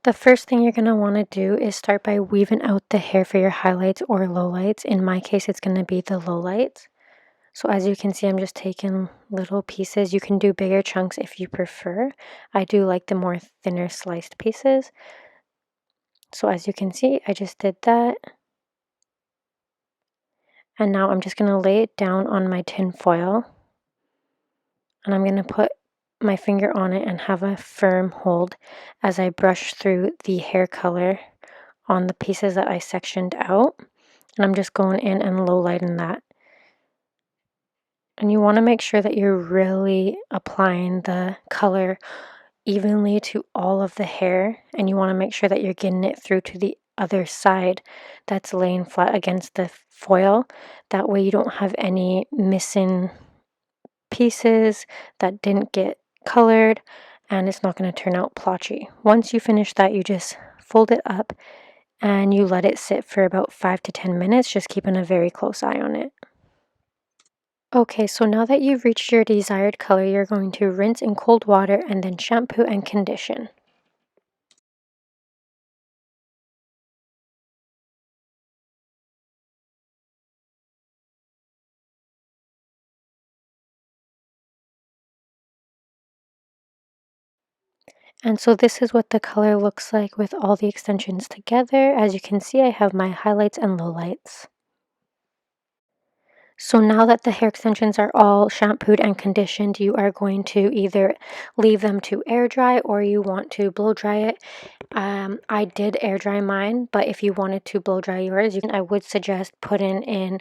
The first thing you're going to want to do is start by weaving out the hair for your highlights or lowlights. In my case, it's going to be the lowlights. So as you can see, I'm just taking little pieces. You can do bigger chunks if you prefer. I do like the more thinner sliced pieces. So as you can see, I just did that. And now I'm just going to lay it down on my tin foil. And I'm going to put my finger on it and have a firm hold as I brush through the hair color on the pieces that I sectioned out. And I'm just going in and low lighting that. And you want to make sure that you're really applying the color evenly to all of the hair, and you want to make sure that you're getting it through to the other side that's laying flat against the foil. That way you don't have any missing pieces that didn't get colored, and it's not going to turn out blotchy. Once you finish that, you just fold it up and you let it sit for about 5 to 10 minutes, just keeping a very close eye on it. Okay, so now that you've reached your desired color, you're going to rinse in cold water and then shampoo and condition. And so this is what the color looks like with all the extensions together. As you can see, I have my highlights and lowlights. So now that the hair extensions are all shampooed and conditioned, you are going to either leave them to air dry or you want to blow dry it. I did air dry mine, but if you wanted to blow dry yours, I would suggest putting in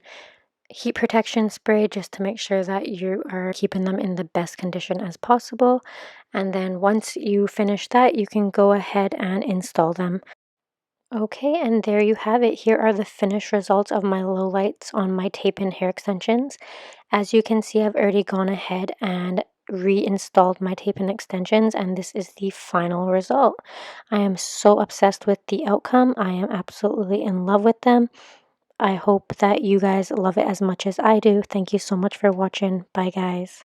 heat protection spray just to make sure that you are keeping them in the best condition as possible. And then once you finish that, you can go ahead and install them. Okay, and there you have it. Here are the finished results of my lowlights on my tape-in hair extensions. As you can see, I've already gone ahead and reinstalled my tape-in extensions, and this is the final result. I am so obsessed with the outcome. I am absolutely in love with them. I hope that you guys love it as much as I do. Thank you so much for watching. Bye, guys.